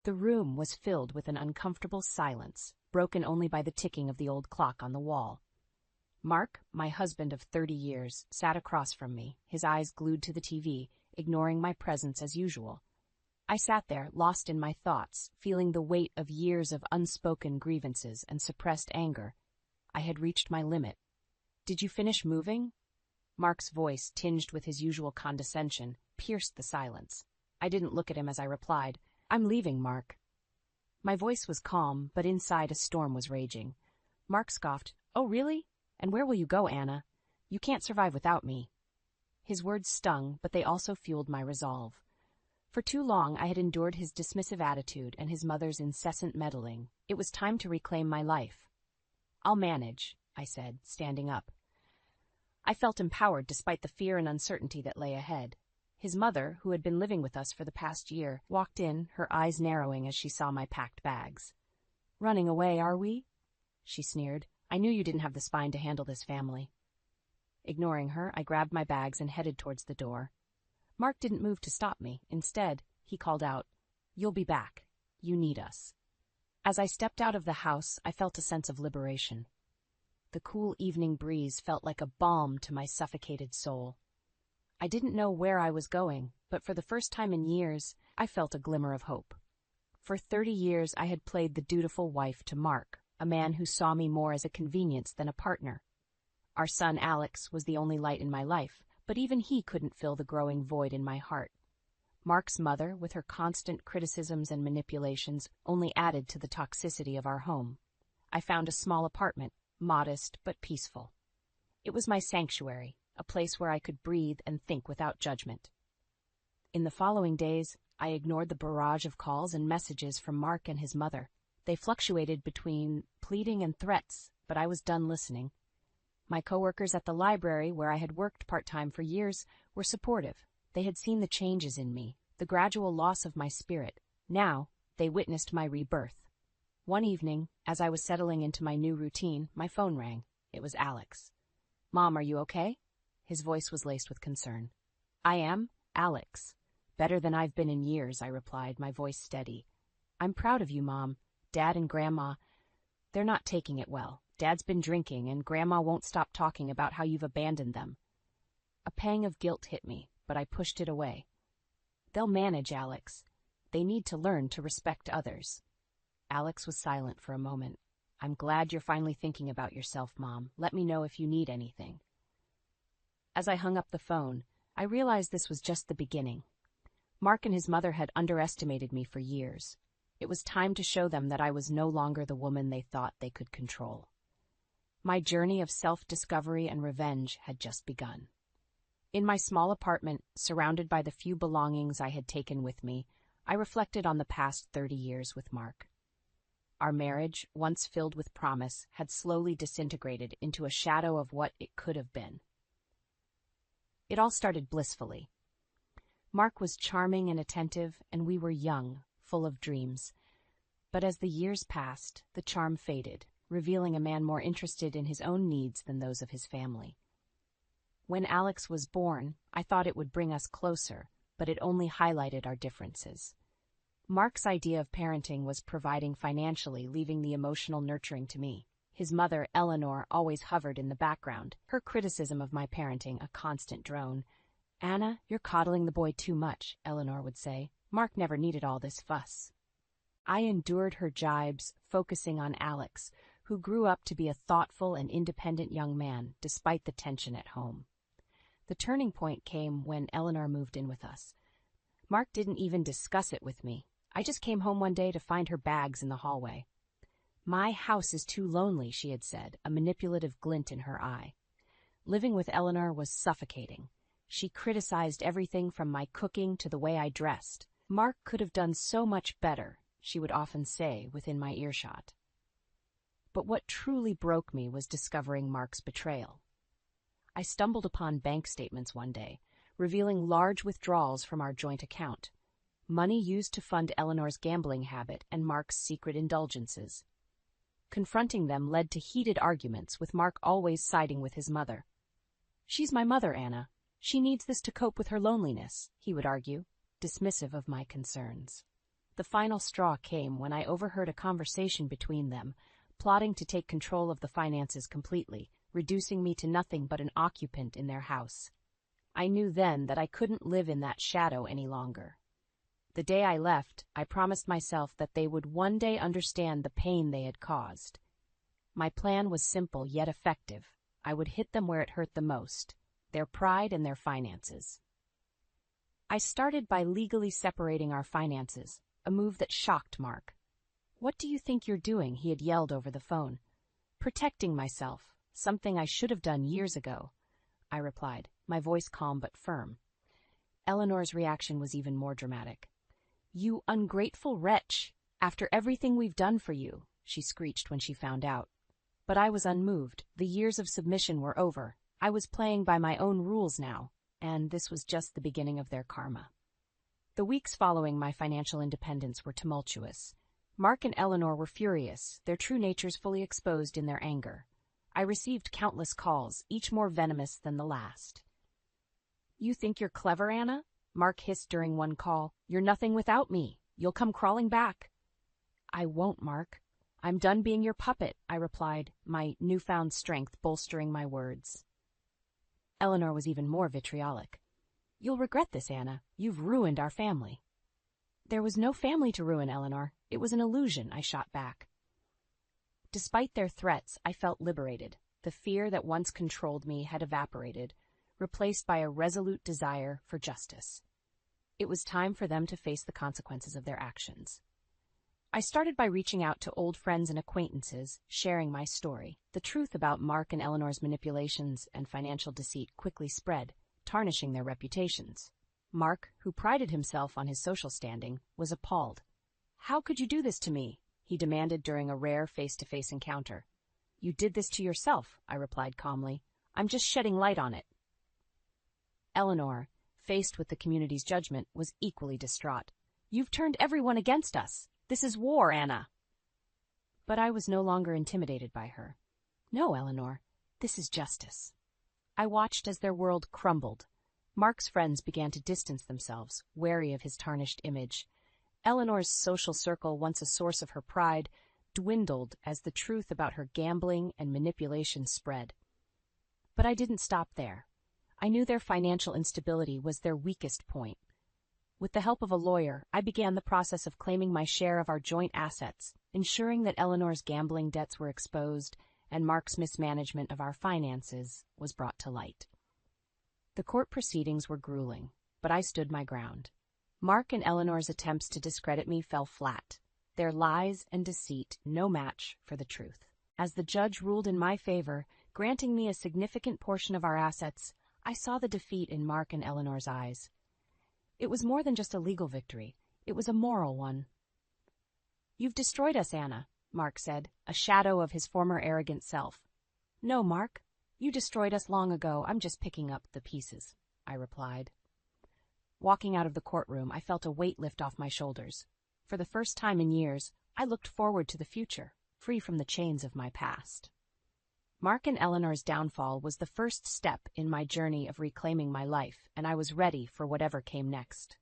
The room was filled with an uncomfortable silence, broken only by the ticking of the old clock on the wall. Mark, my husband of 30 years, sat across from me, his eyes glued to the TV, ignoring my presence as usual. I sat there, lost in my thoughts, feeling the weight of years of unspoken grievances and suppressed anger. I had reached my limit. "Did you finish moving?" Mark's voice, tinged with his usual condescension, pierced the silence. I didn't look at him as I replied, "I'm leaving, Mark." My voice was calm, but inside a storm was raging. Mark scoffed, "Oh, really? And where will you go, Anna? You can't survive without me." His words stung, but they also fueled my resolve. For too long I had endured his dismissive attitude and his mother's incessant meddling. It was time to reclaim my life. "I'll manage," I said, standing up. I felt empowered despite the fear and uncertainty that lay ahead. His mother, who had been living with us for the past year, walked in, her eyes narrowing as she saw my packed bags. "Running away, are we?" she sneered. "I knew you didn't have the spine to handle this family." Ignoring her, I grabbed my bags and headed towards the door. Mark didn't move to stop me. Instead, he called out, "You'll be back. You need us." As I stepped out of the house, I felt a sense of liberation. The cool evening breeze felt like a balm to my suffocated soul. I didn't know where I was going, but for the first time in years, I felt a glimmer of hope. For 30 years, I had played the dutiful wife to Mark, a man who saw me more as a convenience than a partner. Our son Alex was the only light in my life, but even he couldn't fill the growing void in my heart. Mark's mother, with her constant criticisms and manipulations, only added to the toxicity of our home. I found a small apartment, modest but peaceful. It was my sanctuary, a place where I could breathe and think without judgment. In the following days, I ignored the barrage of calls and messages from Mark and his mother. They fluctuated between pleading and threats, but I was done listening. My coworkers at the library, where I had worked part-time for years, were supportive. They had seen the changes in me, the gradual loss of my spirit. Now, they witnessed my rebirth. One evening, as I was settling into my new routine, my phone rang. It was Alex. "Mom, are you okay?" His voice was laced with concern. "I am, Alex. Better than I've been in years," I replied, my voice steady. "I'm proud of you, Mom. Dad and Grandma, they're not taking it well. Dad's been drinking, and Grandma won't stop talking about how you've abandoned them." A pang of guilt hit me, but I pushed it away. "They'll manage, Alex. They need to learn to respect others." Alex was silent for a moment. "I'm glad you're finally thinking about yourself, Mom. Let me know if you need anything." As I hung up the phone, I realized this was just the beginning. Mark and his mother had underestimated me for years. It was time to show them that I was no longer the woman they thought they could control. My journey of self-discovery and revenge had just begun. In my small apartment, surrounded by the few belongings I had taken with me, I reflected on the past 30 years with Mark. Our marriage, once filled with promise, had slowly disintegrated into a shadow of what it could have been. It all started blissfully. Mark was charming and attentive, and we were young, full of dreams. But as the years passed, the charm faded, revealing a man more interested in his own needs than those of his family. When Alex was born, I thought it would bring us closer, but it only highlighted our differences. Mark's idea of parenting was providing financially, leaving the emotional nurturing to me. His mother, Eleanor, always hovered in the background, her criticism of my parenting a constant drone. "Anna, you're coddling the boy too much," Eleanor would say. "Mark never needed all this fuss." I endured her jibes, focusing on Alex, who grew up to be a thoughtful and independent young man, despite the tension at home. The turning point came when Eleanor moved in with us. Mark didn't even discuss it with me. I just came home one day to find her bags in the hallway. "My house is too lonely," she had said, a manipulative glint in her eye. Living with Eleanor was suffocating. She criticized everything from my cooking to the way I dressed. "Mark could have done so much better," she would often say within my earshot. But what truly broke me was discovering Mark's betrayal. I stumbled upon bank statements one day, revealing large withdrawals from our joint account, money used to fund Eleanor's gambling habit and Mark's secret indulgences. Confronting them led to heated arguments, with Mark always siding with his mother. "She's my mother, Anna. She needs this to cope with her loneliness," he would argue, dismissive of my concerns. The final straw came when I overheard a conversation between them, plotting to take control of the finances completely, reducing me to nothing but an occupant in their house. I knew then that I couldn't live in that shadow any longer. The day I left, I promised myself that they would one day understand the pain they had caused. My plan was simple yet effective. I would hit them where it hurt the most, their pride and their finances. I started by legally separating our finances, a move that shocked Mark. "What do you think you're doing?" he had yelled over the phone. "Protecting myself, something I should have done years ago," I replied, my voice calm but firm. Eleanor's reaction was even more dramatic. "You ungrateful wretch! After everything we've done for you," she screeched when she found out. But I was unmoved. The years of submission were over. I was playing by my own rules now, and this was just the beginning of their karma. The weeks following my financial independence were tumultuous. Mark and Eleanor were furious, their true natures fully exposed in their anger. I received countless calls, each more venomous than the last. "You think you're clever, Anna?" Mark hissed during one call. "You're nothing without me. You'll come crawling back." "I won't, Mark. I'm done being your puppet," I replied, my newfound strength bolstering my words. Eleanor was even more vitriolic. "You'll regret this, Anna. You've ruined our family." "There was no family to ruin, Eleanor. It was an illusion," I shot back. Despite their threats, I felt liberated. The fear that once controlled me had evaporated, replaced by a resolute desire for justice. It was time for them to face the consequences of their actions. I started by reaching out to old friends and acquaintances, sharing my story. The truth about Mark and Eleanor's manipulations and financial deceit quickly spread, tarnishing their reputations. Mark, who prided himself on his social standing, was appalled. "How could you do this to me?" he demanded during a rare face-to-face encounter. "You did this to yourself," I replied calmly. "I'm just shedding light on it." Eleanor, faced with the community's judgment, was equally distraught. "You've turned everyone against us. This is war, Anna." But I was no longer intimidated by her. "No, Eleanor, this is justice." I watched as their world crumbled. Mark's friends began to distance themselves, wary of his tarnished image. Eleanor's social circle, once a source of her pride, dwindled as the truth about her gambling and manipulation spread. But I didn't stop there. I knew their financial instability was their weakest point. With the help of a lawyer, I began the process of claiming my share of our joint assets, ensuring that Eleanor's gambling debts were exposed and Mark's mismanagement of our finances was brought to light. The court proceedings were grueling, but I stood my ground. Mark and Eleanor's attempts to discredit me fell flat, their lies and deceit no match for the truth. As the judge ruled in my favor, granting me a significant portion of our assets, I saw the defeat in Mark and Eleanor's eyes. It was more than just a legal victory. It was a moral one. "You've destroyed us, Anna," Mark said, a shadow of his former arrogant self. "No, Mark. You destroyed us long ago. I'm just picking up the pieces," I replied. Walking out of the courtroom, I felt a weight lift off my shoulders. For the first time in years, I looked forward to the future, free from the chains of my past. Mark and Eleanor's downfall was the first step in my journey of reclaiming my life, and I was ready for whatever came next.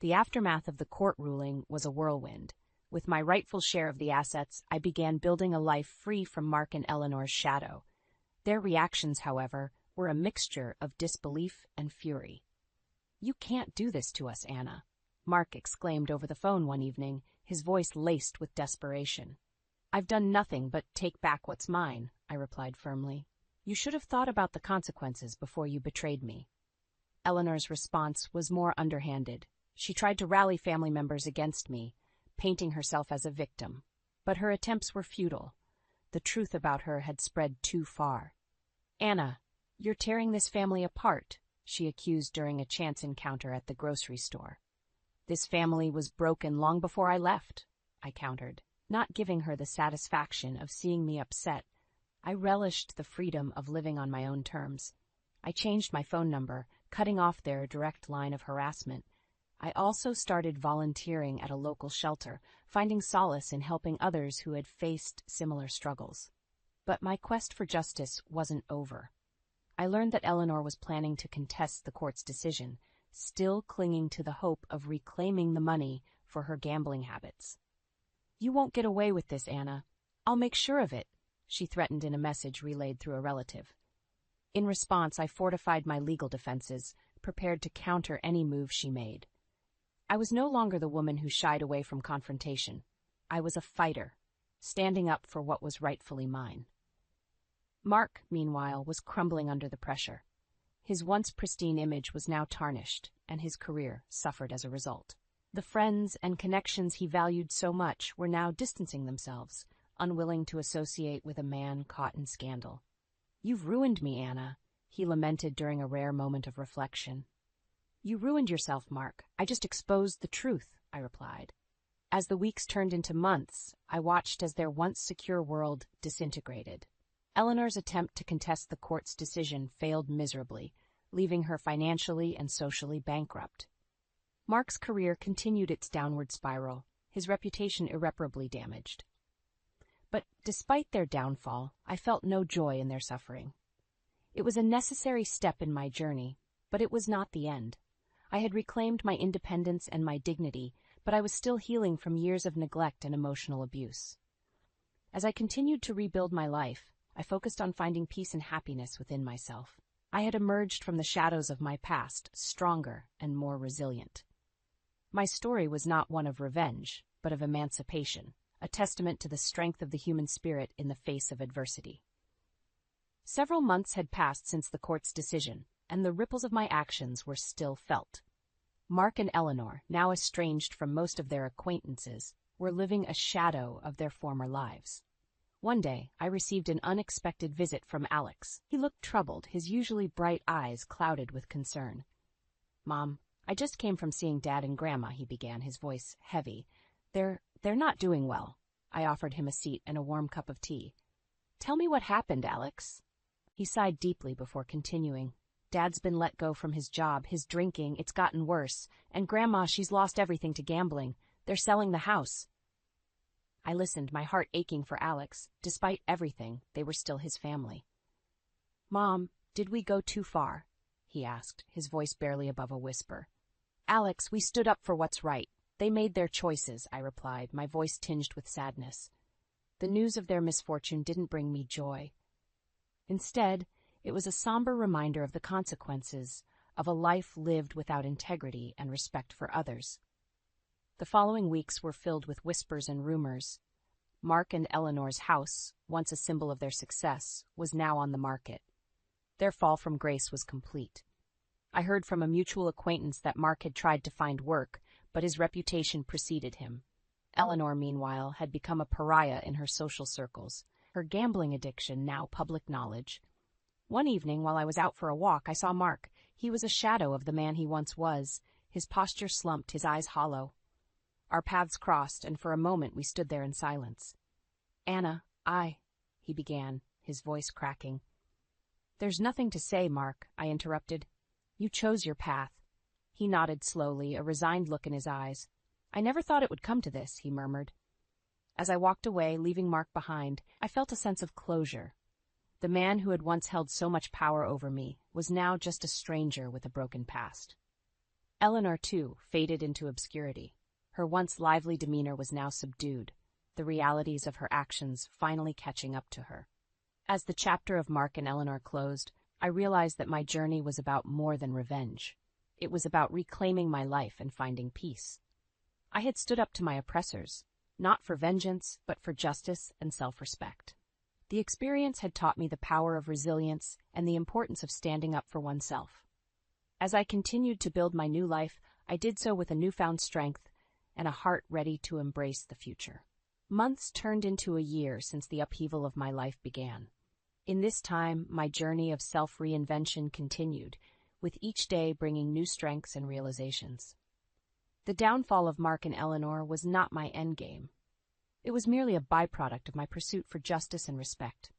The aftermath of the court ruling was a whirlwind. With my rightful share of the assets, I began building a life free from Mark and Eleanor's shadow. Their reactions, however, were a mixture of disbelief and fury. "You can't do this to us, Anna," Mark exclaimed over the phone one evening, his voice laced with desperation. "I've done nothing but take back what's mine," I replied firmly. "You should have thought about the consequences before you betrayed me." Eleanor's response was more underhanded. She tried to rally family members against me, painting herself as a victim. But her attempts were futile. The truth about her had spread too far. "Anna, you're tearing this family apart," she accused during a chance encounter at the grocery store. "This family was broken long before I left," I countered, not giving her the satisfaction of seeing me upset. I relished the freedom of living on my own terms. I changed my phone number, cutting off their direct line of harassment. I also started volunteering at a local shelter, finding solace in helping others who had faced similar struggles. But my quest for justice wasn't over. I learned that Eleanor was planning to contest the court's decision, still clinging to the hope of reclaiming the money for her gambling habits. "You won't get away with this, Anna. I'll make sure of it," she threatened in a message relayed through a relative. In response, I fortified my legal defenses, prepared to counter any move she made. I was no longer the woman who shied away from confrontation. I was a fighter, standing up for what was rightfully mine. Mark, meanwhile, was crumbling under the pressure. His once pristine image was now tarnished, and his career suffered as a result. The friends and connections he valued so much were now distancing themselves, unwilling to associate with a man caught in scandal. "You've ruined me, Anna," he lamented during a rare moment of reflection. "You ruined yourself, Mark. I just exposed the truth," I replied. As the weeks turned into months, I watched as their once secure world disintegrated. Eleanor's attempt to contest the court's decision failed miserably, leaving her financially and socially bankrupt. Mark's career continued its downward spiral, his reputation irreparably damaged. But despite their downfall, I felt no joy in their suffering. It was a necessary step in my journey, but it was not the end. I had reclaimed my independence and my dignity, but I was still healing from years of neglect and emotional abuse. As I continued to rebuild my life, I focused on finding peace and happiness within myself. I had emerged from the shadows of my past, stronger and more resilient. My story was not one of revenge, but of emancipation, a testament to the strength of the human spirit in the face of adversity. Several months had passed since the court's decision, and the ripples of my actions were still felt. Mark and Eleanor, now estranged from most of their acquaintances, were living a shadow of their former lives. One day, I received an unexpected visit from Alex. He looked troubled, his usually bright eyes clouded with concern. "Mom, I just came from seeing Dad and Grandma," he began, his voice heavy. They're not doing well." I offered him a seat and a warm cup of tea. "Tell me what happened, Alex." He sighed deeply before continuing. "Dad's been let go from his job, his drinking, it's gotten worse. And Grandma, she's lost everything to gambling. They're selling the house." I listened, my heart aching for Alex. Despite everything, they were still his family. "Mom, did we go too far?" he asked, his voice barely above a whisper. "Alex, we stood up for what's right. They made their choices," I replied, my voice tinged with sadness. The news of their misfortune didn't bring me joy. Instead, it was a somber reminder of the consequences of a life lived without integrity and respect for others. The following weeks were filled with whispers and rumors. Mark and Eleanor's house, once a symbol of their success, was now on the market. Their fall from grace was complete. I heard from a mutual acquaintance that Mark had tried to find work, but his reputation preceded him. Eleanor, meanwhile, had become a pariah in her social circles, her gambling addiction now public knowledge. One evening, while I was out for a walk, I saw Mark. He was a shadow of the man he once was, his posture slumped, his eyes hollow. Our paths crossed, and for a moment we stood there in silence. "Anna, he began, his voice cracking. "There's nothing to say, Mark," I interrupted. "You chose your path." He nodded slowly, a resigned look in his eyes. "I never thought it would come to this," he murmured. As I walked away, leaving Mark behind, I felt a sense of closure. The man who had once held so much power over me was now just a stranger with a broken past. Eleanor, too, faded into obscurity. Her once lively demeanor was now subdued, the realities of her actions finally catching up to her. As the chapter of Mark and Eleanor closed, I realized that my journey was about more than revenge. It was about reclaiming my life and finding peace. I had stood up to my oppressors, not for vengeance, but for justice and self-respect. The experience had taught me the power of resilience and the importance of standing up for oneself. As I continued to build my new life, I did so with a newfound strength and a heart ready to embrace the future. Months turned into a year since the upheaval of my life began. In this time, my journey of self-reinvention continued, with each day bringing new strengths and realizations. The downfall of Mark and Eleanor was not my endgame. It was merely a byproduct of my pursuit for justice and respect.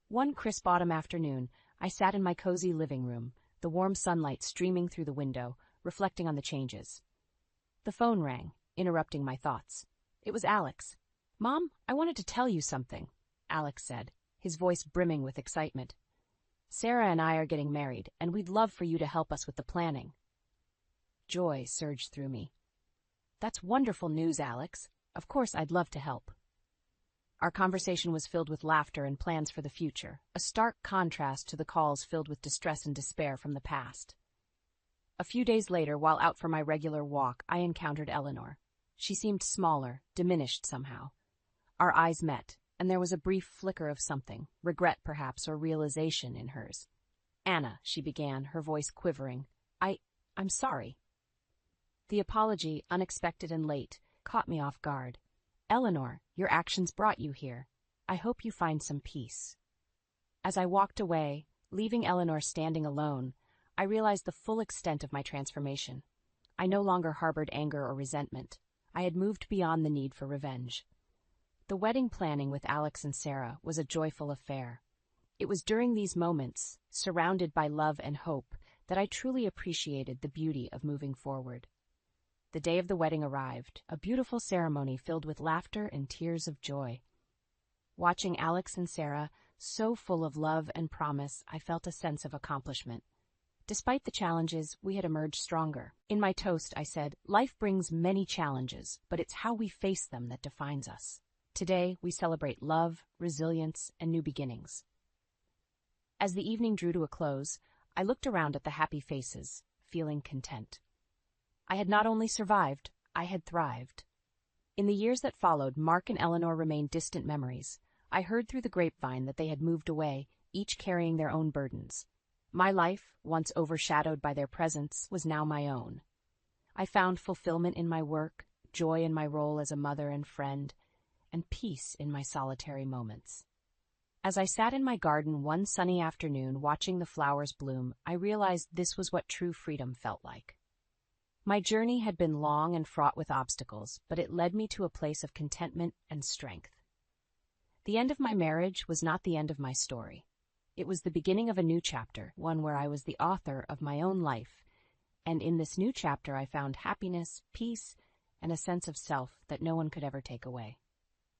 One crisp autumn afternoon, I sat in my cozy living room, the warm sunlight streaming through the window, reflecting on the changes. The phone rang, interrupting my thoughts. It was Alex. "Mom, I wanted to tell you something," Alex said, his voice brimming with excitement. "Sarah and I are getting married, and we'd love for you to help us with the planning." Joy surged through me. That's wonderful news, Alex. Of course, I'd love to help. Our conversation was filled with laughter and plans for the future, a stark contrast to the calls filled with distress and despair from the past. A few days later, while out for my regular walk, I encountered Eleanor. She seemed smaller, diminished somehow. Our eyes met, and there was a brief flicker of something, regret perhaps, or realization in hers. "Anna," she began, her voice quivering. I'm sorry." The apology, unexpected and late, caught me off guard. "Eleanor, your actions brought you here. I hope you find some peace." As I walked away, leaving Eleanor standing alone, I realized the full extent of my transformation. I no longer harbored anger or resentment. I had moved beyond the need for revenge. The wedding planning with Alex and Sarah was a joyful affair. It was during these moments, surrounded by love and hope, that I truly appreciated the beauty of moving forward. The day of the wedding arrived, a beautiful ceremony filled with laughter and tears of joy. Watching Alex and Sarah, so full of love and promise, I felt a sense of accomplishment. Despite the challenges, we had emerged stronger. In my toast, I said, "Life brings many challenges, but it's how we face them that defines us." Today, we celebrate love, resilience, and new beginnings. As the evening drew to a close, I looked around at the happy faces, feeling content. I had not only survived, I had thrived. In the years that followed, Mark and Eleanor remained distant memories. I heard through the grapevine that they had moved away, each carrying their own burdens. My life, once overshadowed by their presence, was now my own. I found fulfillment in my work, joy in my role as a mother and friend, and peace in my solitary moments. As I sat in my garden one sunny afternoon watching the flowers bloom, I realized this was what true freedom felt like. My journey had been long and fraught with obstacles, but it led me to a place of contentment and strength. The end of my marriage was not the end of my story. It was the beginning of a new chapter, one where I was the author of my own life, and in this new chapter I found happiness, peace, and a sense of self that no one could ever take away.